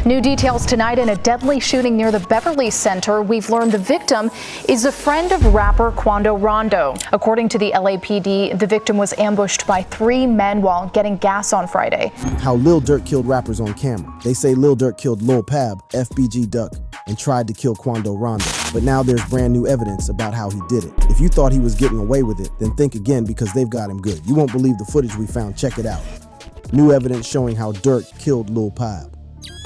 New details tonight in a deadly shooting near the Beverly Center. We've learned the victim is a friend of rapper Quando Rondo. According to the LAPD, the victim was ambushed by 3 men while getting gas on Friday. How Lil Durk killed rappers on camera. They say Lil Durk killed Lil Pab, FBG Duck, and tried to kill Quando Rondo. But now there's brand new evidence about how he did it. If you thought he was getting away with it, then think again because they've got him good. You won't believe the footage we found. Check it out. New evidence showing how Durk killed Lil Pab.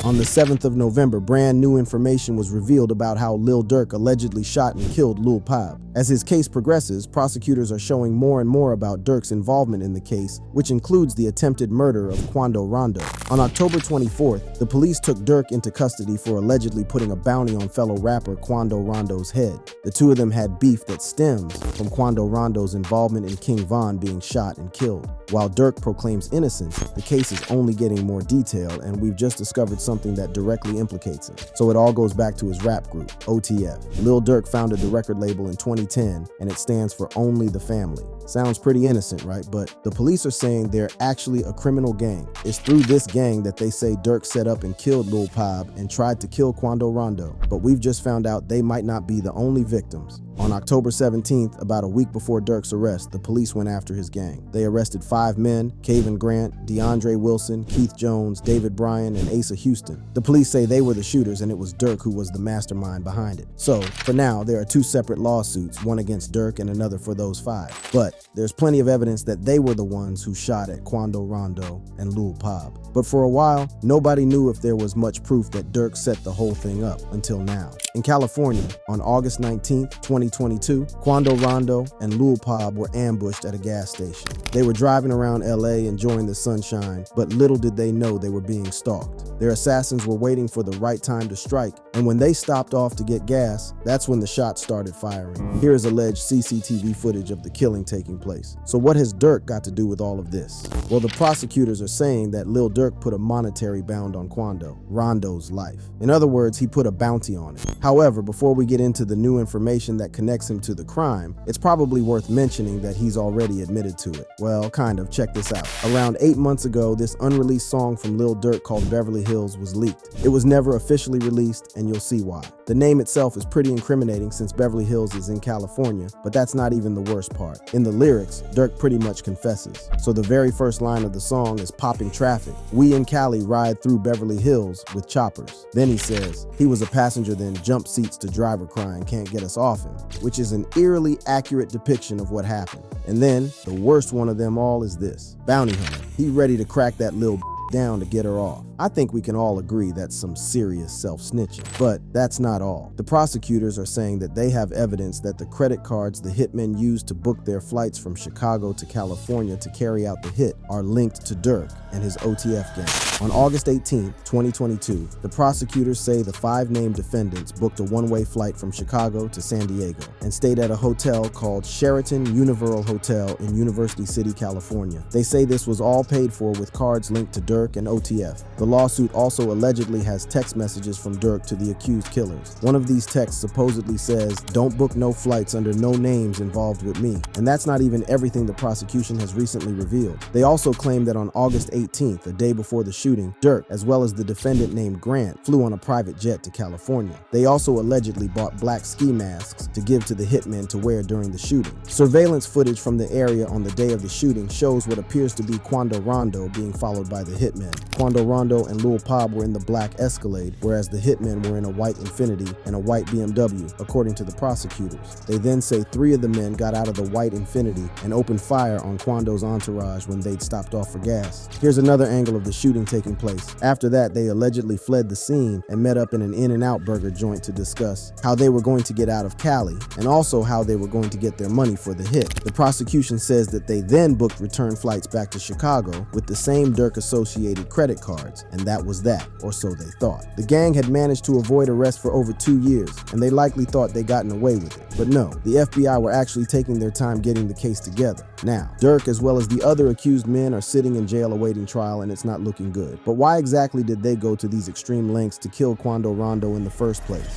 On the 7th of November, brand new information was revealed about how Lil Durk allegedly shot and killed Lil Pab. As his case progresses, prosecutors are showing more and more about Durk's involvement in the case, which includes the attempted murder of Quando Rondo. On October 24th, the police took Durk into custody for allegedly putting a bounty on fellow rapper Quando Rondo's head. The two of them had beef that stems from Quando Rondo's involvement in King Von being shot and killed. While Durk proclaims innocence, the case is only getting more detailed, and we've just discovered something that directly implicates him. So it all goes back to his rap group, OTF. Lil Durk founded the record label in 2010, and it stands for Only the Family. Sounds pretty innocent, right? But the police are saying they're actually a criminal gang. It's through this gang that they say Durk set up and killed Lil Pab and tried to kill Quando Rondo. But we've just found out they might not be the only victims. On October 17th, about a week before Durk's arrest, the police went after his gang. They arrested 5 men, Kevin Grant, DeAndre Wilson, Keith Jones, David Bryan, and Asa Houston. The police say they were the shooters and it was Durk who was the mastermind behind it. So, for now, there are 2 separate lawsuits, one against Durk and another for those 5. But there's plenty of evidence that they were the ones who shot at Quando Rondo and Lil Pab. But for a while, nobody knew if there was much proof that Durk set the whole thing up until now. In California, on August 19th, 2022, Quando Rondo and Lil Pab were ambushed at a gas station. They were driving around LA enjoying the sunshine, but little did they know they were being stalked. Their assassins were waiting for the right time to strike, and when they stopped off to get gas, that's when the shots started firing. Here is alleged CCTV footage of the killing taking place. So what has Durk got to do with all of this? Well, the prosecutors are saying that Lil Durk put a monetary bound on Quando Rondo's life. In other words, he put a bounty on it. However, before we get into the new information that connects him to the crime, it's probably worth mentioning that he's already admitted to it. Well, kind of. Check this out. Around 8 months ago, this unreleased song from Lil Durk called Beverly Hills was leaked. It was never officially released, and you'll see why. The name itself is pretty incriminating since Beverly Hills is in California, but that's not even the worst part. In the lyrics, Durk pretty much confesses. So the very first line of the song is popping traffic. We in Cali ride through Beverly Hills with choppers. Then he says, he was a passenger then jump seats to driver crying can't get us off him, which is an eerily accurate depiction of what happened. And then, the worst one of them all is this. Bounty hunter. He ready to crack that little down to get her off. I think we can all agree that's some serious self-snitching. But that's not all. The prosecutors are saying that they have evidence that the credit cards the hitmen used to book their flights from Chicago to California to carry out the hit are linked to Durk and his OTF gang. On August 18, 2022, the prosecutors say the 5 named defendants booked a one-way flight from Chicago to San Diego and stayed at a hotel called Sheraton Universal Hotel in University City, California. They say this was all paid for with cards linked to Durk and OTF. The lawsuit also allegedly has text messages from Durk to the accused killers. One of these texts supposedly says, "Don't book no flights under no names involved with me." And that's not even everything the prosecution has recently revealed. They also claim that on August 18th, a day before the shooting, Durk, as well as the defendant named Grant, flew on a private jet to California. They also allegedly bought black ski masks to give to the hitmen to wear during the shooting. Surveillance footage from the area on the day of the shooting shows what appears to be Quando Rondo being followed by the hitmen. Quando Rondo and Lil Pab were in the black Escalade, whereas the hitmen were in a white Infiniti and a white BMW, according to the prosecutors. They then say 3 of the men got out of the white Infiniti and opened fire on Quando's entourage when they'd stopped off for gas. Here's another angle of the shooting taking place. After that, they allegedly fled the scene and met up in an In-N-Out burger joint to discuss how they were going to get out of Cali and also how they were going to get their money for the hit. The prosecution says that they then booked return flights back to Chicago with the same Durk-associated credit cards, and that was that, or so they thought. The gang had managed to avoid arrest for over 2 years, and they likely thought they'd gotten away with it. But no, the FBI were actually taking their time getting the case together. Now, Durk as well as the other accused men are sitting in jail awaiting trial, and it's not looking good. But why exactly did they go to these extreme lengths to kill Quando Rondo in the first place?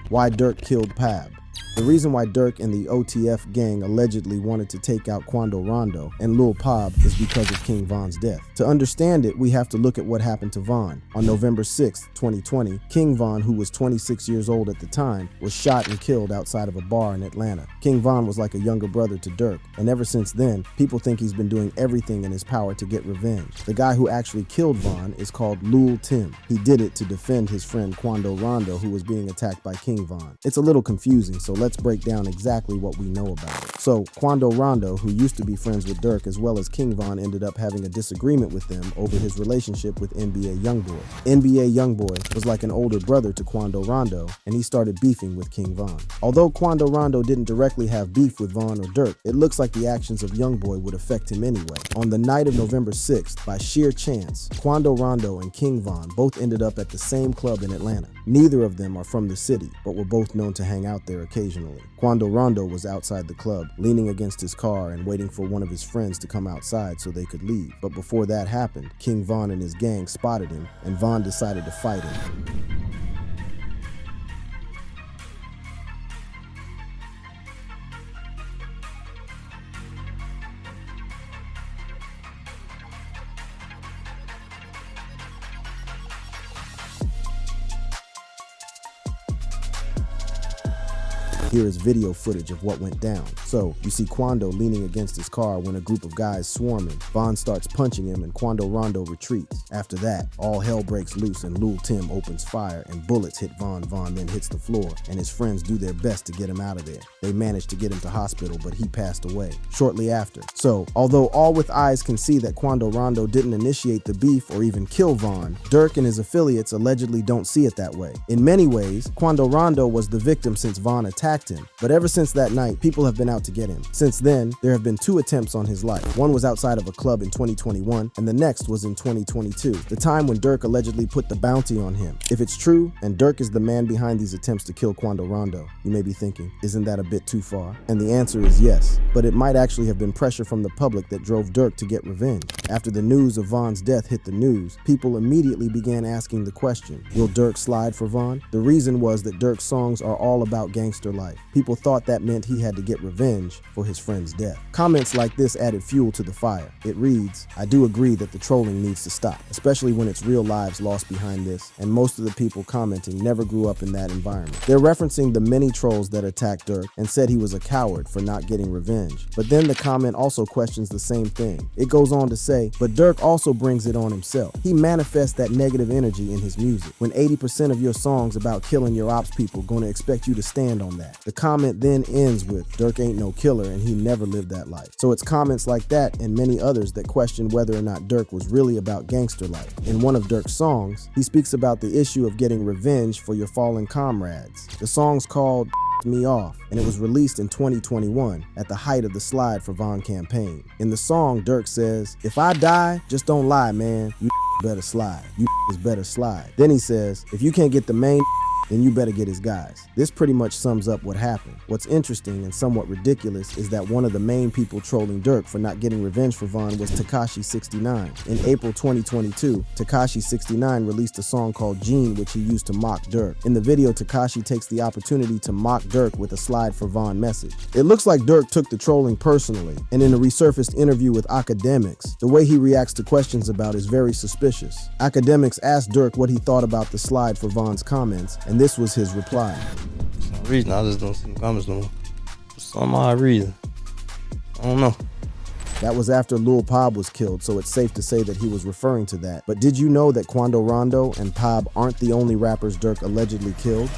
Why Durk killed Pab? The reason why Durk and the OTF gang allegedly wanted to take out Quando Rondo and Lil Pab is because of King Von's death. To understand it, we have to look at what happened to Von. On November 6, 2020, King Von, who was 26 years old at the time, was shot and killed outside of a bar in Atlanta. King Von was like a younger brother to Durk, and ever since then, people think he's been doing everything in his power to get revenge. The guy who actually killed Von is called Lil Tim. He did it to defend his friend Quando Rondo, who was being attacked by King Von. It's a little confusing, so let's break down exactly what we know about it. So, Quando Rondo, who used to be friends with Durk as well as King Von, ended up having a disagreement with them over his relationship with NBA Youngboy. NBA Youngboy was like an older brother to Quando Rondo, and he started beefing with King Von. Although Quando Rondo didn't directly have beef with Von or Durk, it looks like the actions of Youngboy would affect him anyway. On the night of November 6th, by sheer chance, Quando Rondo and King Von both ended up at the same club in Atlanta. Neither of them are from the city, but were both known to hang out there occasionally. Quando Rondo was outside the club, leaning against his car and waiting for one of his friends to come outside so they could leave. But before that happened, King Von and his gang spotted him, and Von decided to fight him. Here is video footage of what went down. So, you see Quando leaning against his car when a group of guys swarm him. Von starts punching him and Quando Rondo retreats. After that, all hell breaks loose and Lil Tim opens fire and bullets hit Von. Von then hits the floor and his friends do their best to get him out of there. They manage to get him to hospital, but he passed away shortly after. So, although all with eyes can see that Quando Rondo didn't initiate the beef or even kill Von, Durk and his affiliates allegedly don't see it that way. In many ways, Quando Rondo was the victim since Von attacked him, but ever since that night, people have been out to get him. Since then, there have been 2 attempts on his life. One was outside of a club in 2021, and the next was in 2022, the time when Durk allegedly put the bounty on him. If it's true, and Durk is the man behind these attempts to kill Quando Rondo, you may be thinking, isn't that a bit too far? And the answer is yes, but it might actually have been pressure from the public that drove Durk to get revenge. After the news of Von's death hit the news, people immediately began asking the question, will Durk slide for Von? The reason was that Durk's songs are all about gangster life. People thought that meant he had to get revenge for his friend's death. Comments like this added fuel to the fire. It reads, I do agree that the trolling needs to stop, especially when it's real lives lost behind this, and most of the people commenting never grew up in that environment. They're referencing the many trolls that attacked Durk and said he was a coward for not getting revenge. But then the comment also questions the same thing. It goes on to say, but Durk also brings it on himself. He manifests that negative energy in his music. When 80% of your songs about killing your ops people gonna expect you to stand on that. The comment then ends with, Durk ain't no killer and he never lived that life. So it's comments like that and many others that question whether or not Durk was really about gangster life. In one of Durk's songs, he speaks about the issue of getting revenge for your fallen comrades. The song's called Me Off, and it was released in 2021 at the height of the Slide for Von campaign. In the song, Durk says, if I die, just don't lie, man. You better slide. You better slide. Then he says, if you can't get the main, then you better get his guys. This pretty much sums up what happened. What's interesting and somewhat ridiculous is that one of the main people trolling Durk for not getting revenge for Von was Tekashi69. In April 2022, Tekashi69 released a song called Gene, which he used to mock Durk. In the video, Tekashi takes the opportunity to mock Durk with a Slide for Von message. It looks like Durk took the trolling personally, and in a resurfaced interview with Academics, the way he reacts to questions about is very suspicious. Academics asked Durk what he thought about the Slide for Von's comments, and this was his reply. For some reason, I just don't see the comments no more. For some odd reason. I don't know. That was after Lil Pab was killed, so it's safe to say that he was referring to that. But did you know that Quando Rondo and Pab aren't the only rappers Durk allegedly killed?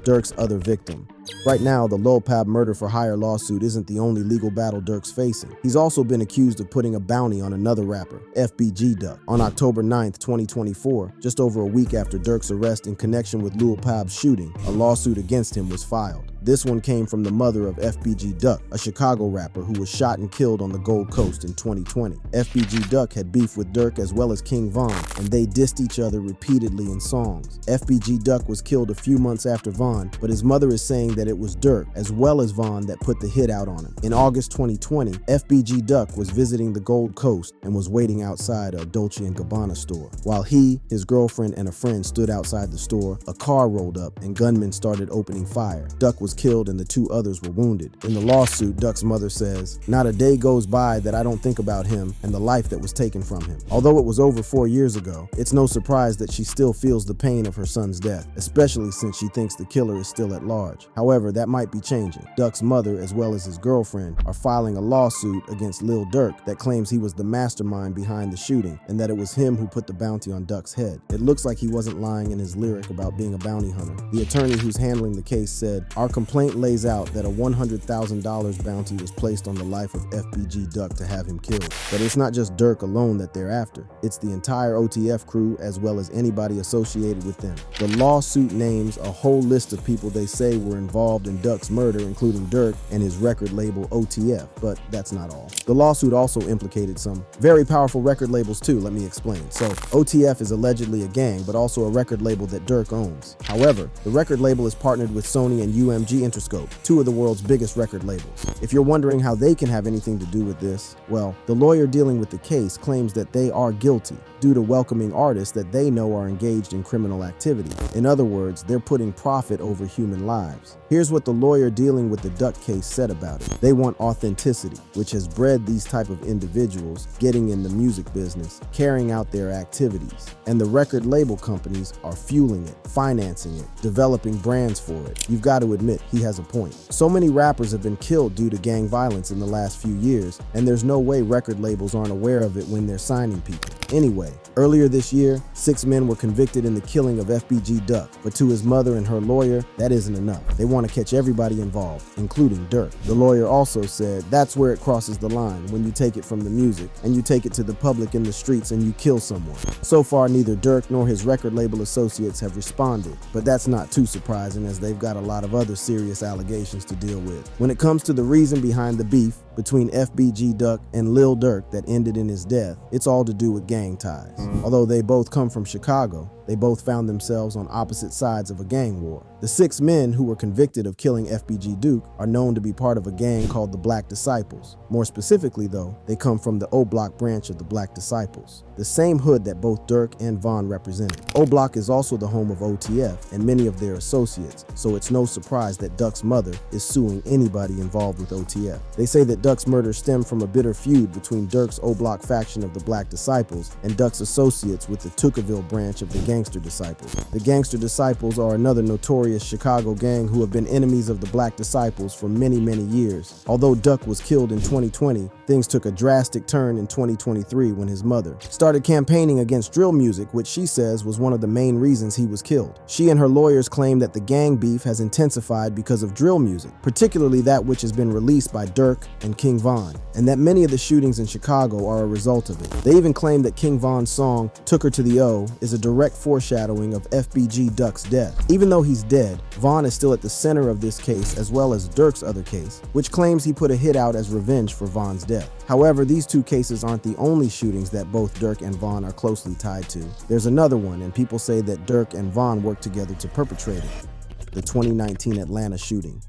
Durk's other victim. Right now, the Lil Pab murder for hire lawsuit isn't the only legal battle Durk's facing. He's also been accused of putting a bounty on another rapper, FBG Duck. On October 9th, 2024, just over a week after Durk's arrest in connection with Lil Pab's shooting, a lawsuit against him was filed. This one came from the mother of FBG Duck, a Chicago rapper who was shot and killed on the Gold Coast in 2020. FBG Duck had beef with Durk as well as King Von, and they dissed each other repeatedly in songs. FBG Duck was killed a few months after Von, but his mother is saying that it was Durk as well as Von that put the hit out on him. In August 2020, FBG Duck was visiting the Gold Coast and was waiting outside a Dolce & Gabbana store. While he, his girlfriend, and a friend stood outside the store, a car rolled up and gunmen started opening fire. Duck was was killed and the 2 others were wounded. In the lawsuit, Duck's mother says, "Not a day goes by that I don't think about him and the life that was taken from him." Although it was over 4 years ago, it's no surprise that she still feels the pain of her son's death, especially since she thinks the killer is still at large. However, that might be changing. Duck's mother, as well as his girlfriend, are filing a lawsuit against Lil Durk that claims he was the mastermind behind the shooting and that it was him who put the bounty on Duck's head. It looks like he wasn't lying in his lyric about being a bounty hunter. The attorney who's handling the case said, "Our complaint lays out that a $100,000 bounty was placed on the life of FBG Duck to have him killed. But it's not just Durk alone that they're after. It's the entire OTF crew as well as anybody associated with them." The lawsuit names a whole list of people they say were involved in Duck's murder, including Durk and his record label OTF, but that's not all. The lawsuit also implicated some very powerful record labels too, let me explain. So OTF is allegedly a gang, but also a record label that Durk owns. However, the record label is partnered with Sony and UMG Interscope, 2 of the world's biggest record labels. If you're wondering how they can have anything to do with this, well, the lawyer dealing with the case claims that they are guilty due to welcoming artists that they know are engaged in criminal activity. In other words, they're putting profit over human lives. Here's what the lawyer dealing with the Duck case said about it. They want authenticity, which has bred these type of individuals getting in the music business, carrying out their activities. And the record label companies are fueling it, financing it, developing brands for it. You've got to admit, he has a point. So many rappers have been killed due to gang violence in the last few years, and there's no way record labels aren't aware of it when they're signing people. Anyway, earlier this year, 6 men were convicted in the killing of FBG Duck, but to his mother and her lawyer, that isn't enough. They want to catch everybody involved, including Durk. The lawyer also said that's where it crosses the line, when you take it from the music and you take it to the public in the streets and you kill someone. So far, neither Durk nor his record label associates have responded, but that's not too surprising as they've got a lot of other serious allegations to deal with. When it comes to the reason behind the beef between FBG Duck and Lil Durk that ended in his death, it's all to do with gang ties. Although they both come from Chicago, they both found themselves on opposite sides of a gang war. The 6 men who were convicted of killing FBG Duke are known to be part of a gang called the Black Disciples. More specifically though, they come from the O Block branch of the Black Disciples, the same hood that both Durk and Von represented. O Block is also the home of OTF and many of their associates, so it's no surprise that Duck's mother is suing anybody involved with OTF. They say that Duck's murder stemmed from a bitter feud between Durk's O Block faction of the Black Disciples and Duck's associates with the Tookaville branch of the Gangster Disciples. The Gangster Disciples are another notorious Chicago gang who have been enemies of the Black Disciples for many, many years. Although Duck was killed in 2020, things took a drastic turn in 2023 when his mother started campaigning against drill music, which she says was one of the main reasons he was killed. She and her lawyers claim that the gang beef has intensified because of drill music, particularly that which has been released by Durk and King Von, and that many of the shootings in Chicago are a result of it. They even claim that King Von's song, "Took Her to the O," is a direct foreshadowing of FBG Duck's death. Even though he's dead, Von is still at the center of this case as well as Durk's other case, which claims he put a hit out as revenge for Von's death. However, these 2 cases aren't the only shootings that both Durk and Von are closely tied to. There's another one, and people say that Durk and Von worked together to perpetrate it: the 2019 Atlanta shooting.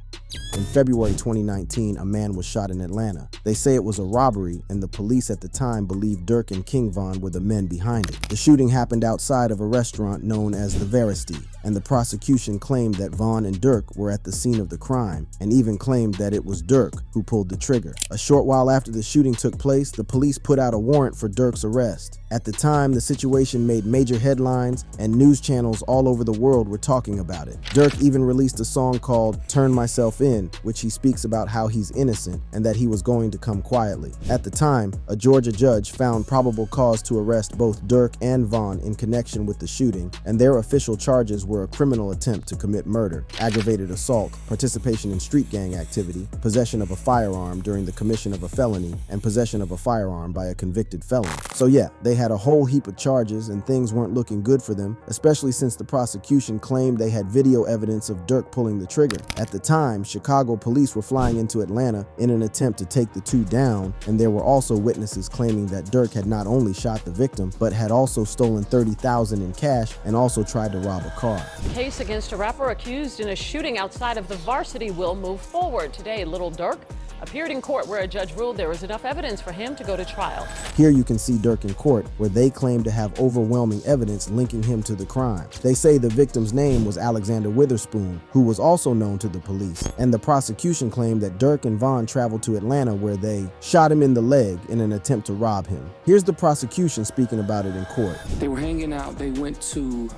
In February 2019, a man was shot in Atlanta. They say it was a robbery, and the police at the time believed Durk and King Von were the men behind it. The shooting happened outside of a restaurant known as the Veresti, and the prosecution claimed that Von and Durk were at the scene of the crime, and even claimed that it was Durk who pulled the trigger. A short while after the shooting took place, the police put out a warrant for Durk's arrest. At the time, the situation made major headlines, and news channels all over the world were talking about it. Durk even released a song called "Turn Myself In," which he speaks about how he's innocent and that he was going to come quietly. At the time, a Georgia judge found probable cause to arrest both Durk and Von in connection with the shooting, and their official charges were a criminal attempt to commit murder, aggravated assault, participation in street gang activity, possession of a firearm during the commission of a felony, and possession of a firearm by a convicted felon. So yeah, they had a whole heap of charges and things weren't looking good for them, especially since the prosecution claimed they had video evidence of Durk pulling the trigger. At the time, Chicago police were flying into Atlanta in an attempt to take the 2 down, and there were also witnesses claiming that Durk had not only shot the victim, but had also stolen $30,000 in cash and also tried to rob a car. The case against a rapper accused in a shooting outside of the Varsity will move forward. Today, Lil Durk, appeared in court where a judge ruled there was enough evidence for him to go to trial. Here you can see Durk in court, where they claim to have overwhelming evidence linking him to the crime. They say the victim's name was Alexander Witherspoon, who was also known to the police, and the prosecution claimed that Durk and Vaughn traveled to Atlanta where they shot him in the leg in an attempt to rob him. Here's the prosecution speaking about it in court. They were hanging out. They went to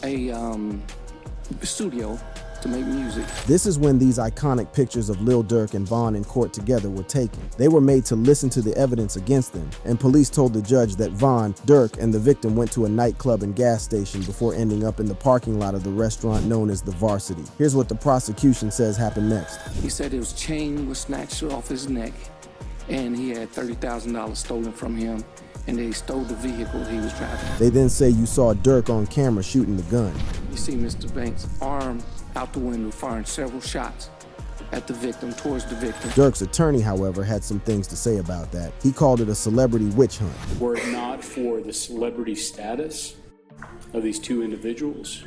a studio to make music. This is when these iconic pictures of Lil Durk and Vaughn in court together were taken. They were made to listen to the evidence against them, and police told the judge that Vaughn, Durk, and the victim went to a nightclub and gas station before ending up in the parking lot of the restaurant known as the Varsity. Here's what the prosecution says happened next. He said his chain was snatched off his neck, and he had $30,000 stolen from him, and they stole the vehicle he was driving. They then say you saw Durk on camera shooting the gun. You see Mr. Banks' arm out the window firing several shots at the victim, towards the victim. Durk's attorney, however, had some things to say about that. He called it a celebrity witch hunt. Were it not for the celebrity status of these two individuals,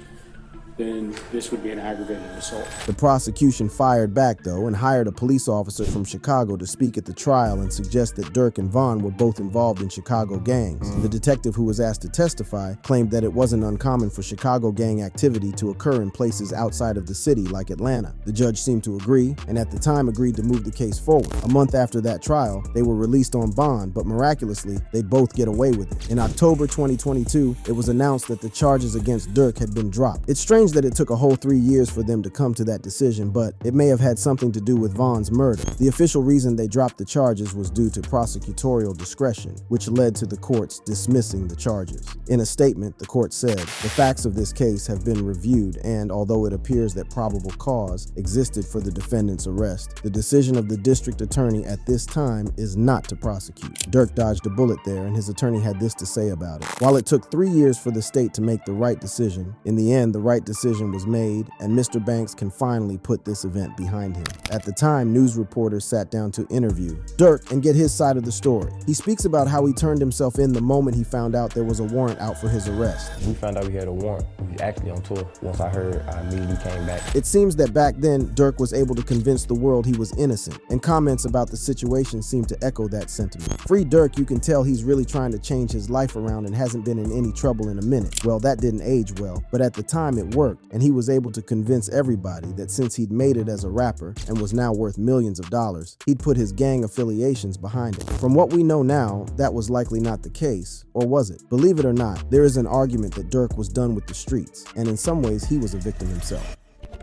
then this would be an aggravated assault. The prosecution fired back, though, and hired a police officer from Chicago to speak at the trial and suggest that Durk and Vaughn were both involved in Chicago gangs. The detective who was asked to testify claimed that it wasn't uncommon for Chicago gang activity to occur in places outside of the city like Atlanta. The judge seemed to agree, and at the time agreed to move the case forward. A month after that trial, they were released on bond, but miraculously, they both get away with it. In October 2022, it was announced that the charges against Durk had been dropped. It's strange that it took a whole 3 years for them to come to that decision, but it may have had something to do with Vaughn's murder. The official reason they dropped the charges was due to prosecutorial discretion, which led to the courts dismissing the charges. In a statement, the court said, "The facts of this case have been reviewed, and although it appears that probable cause existed for the defendant's arrest, the decision of the district attorney at this time is not to prosecute." Durk dodged a bullet there, and his attorney had this to say about it. While it took 3 years for the state to make the right decision, in the end, the right decision was made, and Mr. Banks can finally put this event behind him. At the time, news reporters sat down to interview Durk and get his side of the story. He speaks about how he turned himself in the moment he found out there was a warrant out for his arrest. We found out we had a warrant. We was actually on tour. Once I heard, I immediately came back. It seems that back then, Durk was able to convince the world he was innocent, and comments about the situation seem to echo that sentiment. Free Durk, you can tell he's really trying to change his life around and hasn't been in any trouble in a minute. Well, that didn't age well, but at the time it worked, and he was able to convince everybody that since he'd made it as a rapper and was now worth millions of dollars, he'd put his gang affiliations behind it. From what we know now, that was likely not the case, or was it? Believe it or not, there is an argument that Durk was done with the streets, and in some ways he was a victim himself.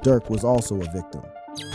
Durk was also a victim.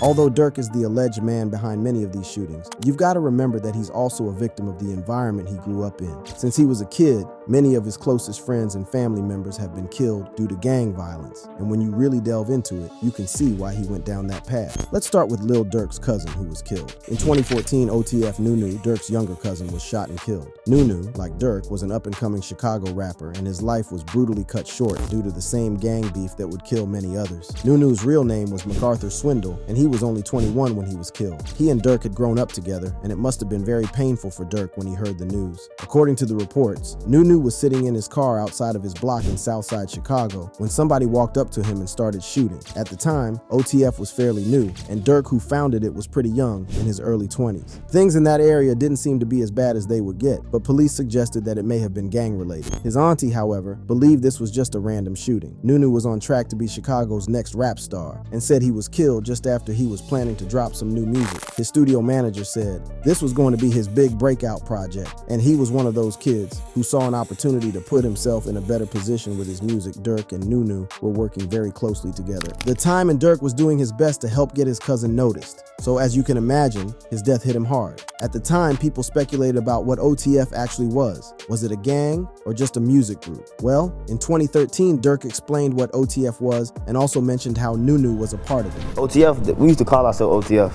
Although Durk is the alleged man behind many of these shootings, you've got to remember that he's also a victim of the environment he grew up in. Since he was a kid, many of his closest friends and family members have been killed due to gang violence, and when you really delve into it, you can see why he went down that path. Let's start with Lil Durk's cousin who was killed. In 2014, OTF Nunu, Durk's younger cousin, was shot and killed. Nunu, like Durk, was an up-and-coming Chicago rapper, and his life was brutally cut short due to the same gang beef that would kill many others. Nunu's real name was MacArthur Swindle, and he was only 21 when he was killed. He and Durk had grown up together, and it must have been very painful for Durk when he heard the news. According to the reports, Nunu was sitting in his car outside of his block in Southside Chicago when somebody walked up to him and started shooting. At the time, OTF was fairly new, and Durk, who founded it, was pretty young, in his early 20s. Things in that area didn't seem to be as bad as they would get, but police suggested that it may have been gang-related. His auntie, however, believed this was just a random shooting. Nunu was on track to be Chicago's next rap star, and said he was killed just after he was planning to drop some new music. His studio manager said this was going to be his big breakout project, and he was one of those kids who saw an opportunity to put himself in a better position with his music. Durk and Nunu were working very closely together. The time and Durk was doing his best to help get his cousin noticed. So as you can imagine, his death hit him hard. At the time, people speculated about what OTF actually was. Was it a gang or just a music group? Well, in 2013, Durk explained what OTF was and also mentioned how Nunu was a part of it. OTF, we used to call ourselves OTF.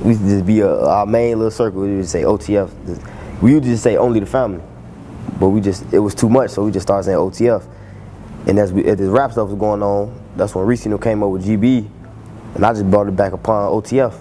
We used to just be our main little circle. We would just say OTF. We would just say only the family. But it was too much, so we just started saying OTF. And as this rap stuff was going on, that's when Reese came up with GB, and I just brought it back upon OTF.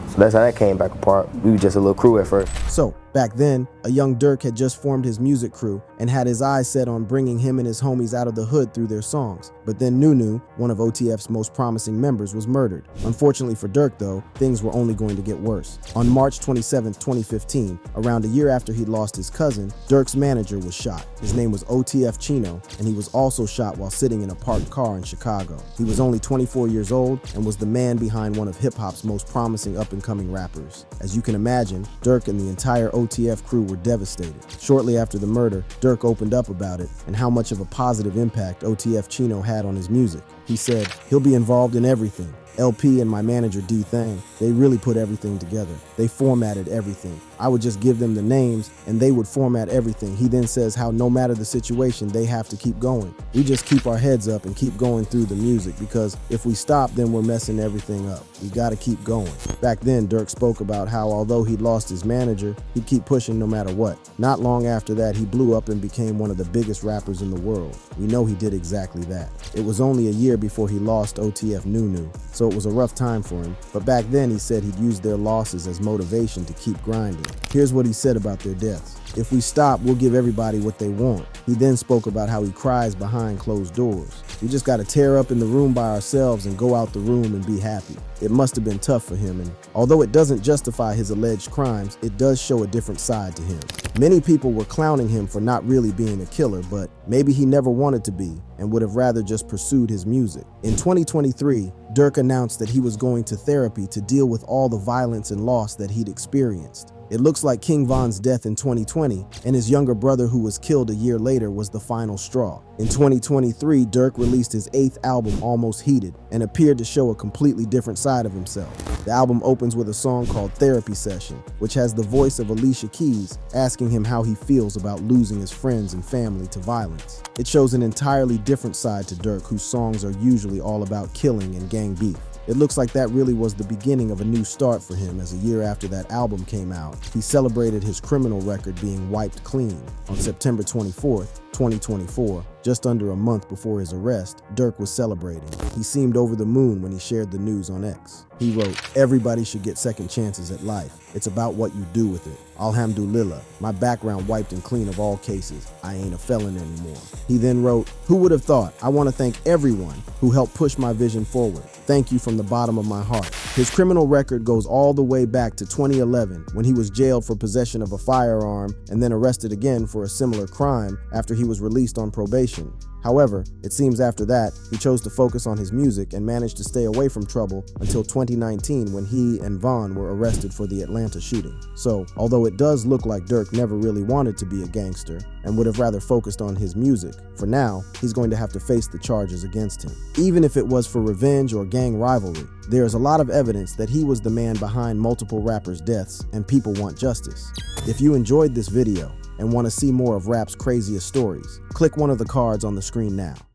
So that's how that came back apart. We were just a little crew at first. So, Back then, a young Durk had just formed his music crew and had his eyes set on bringing him and his homies out of the hood through their songs. But then Nunu, one of OTF's most promising members, was murdered. Unfortunately for Durk, though, things were only going to get worse. On March 27, 2015, around a year after he'd lost his cousin, Durk's manager was shot. His name was OTF Chino, and he was also shot while sitting in a parked car in Chicago. He was only 24 years old and was the man behind one of hip-hop's most promising up-and-coming rappers. As you can imagine, Durk and the entire OTF crew were devastated. Shortly after the murder, Durk opened up about it and how much of a positive impact OTF Chino had on his music. He said, "He'll be involved in everything. LP and my manager D Thang, they really put everything together. They formatted everything. I would just give them the names and they would format everything." He then says how no matter the situation, they have to keep going. We just keep our heads up and keep going through the music, because if we stop, then we're messing everything up. We gotta keep going. Back then, Durk spoke about how although he'd lost his manager, he'd keep pushing no matter what. Not long after that, he blew up and became one of the biggest rappers in the world. We know he did exactly that. It was only a year before he lost OTF Nunu, so it was a rough time for him, but back then he said he'd use their losses as motivation to keep grinding. Here's what he said about their deaths. "If we stop, we'll give everybody what they want." He then spoke about how he cries behind closed doors. "We just gotta tear up in the room by ourselves and go out the room and be happy." It must have been tough for him, and although it doesn't justify his alleged crimes, it does show a different side to him. Many people were clowning him for not really being a killer, but maybe he never wanted to be and would have rather just pursued his music. In 2023, Durk announced that he was going to therapy to deal with all the violence and loss that he'd experienced. It looks like King Von's death in 2020 and his younger brother who was killed a year later was the final straw. In 2023, Durk released his 8th album, Almost Heated, and appeared to show a completely different side of himself. The album opens with a song called Therapy Session, which has the voice of Alicia Keys asking him how he feels about losing his friends and family to violence. It shows an entirely different side to Durk, whose songs are usually all about killing and gang beef. It looks like that really was the beginning of a new start for him, as a year after that album came out, he celebrated his criminal record being wiped clean. On September 24th, 2024, just under a month before his arrest, Durk was celebrating. He seemed over the moon when he shared the news on X. He wrote, "Everybody should get second chances at life. It's about what you do with it. Alhamdulillah, my background wiped and clean of all cases. I ain't a felon anymore." He then wrote, "Who would have thought? I want to thank everyone who helped push my vision forward. Thank you from the bottom of my heart." His criminal record goes all the way back to 2011, when he was jailed for possession of a firearm and then arrested again for a similar crime after he was released on probation. However, it seems after that, he chose to focus on his music and managed to stay away from trouble until 2019, when he and Von were arrested for the Atlanta shooting. So, although it does look like Durk never really wanted to be a gangster and would have rather focused on his music, for now, he's going to have to face the charges against him. Even if it was for revenge or gang rivalry, there is a lot of evidence that he was the man behind multiple rappers' deaths, and people want justice. If you enjoyed this video and want to see more of rap's craziest stories, click one of the cards on the screen now.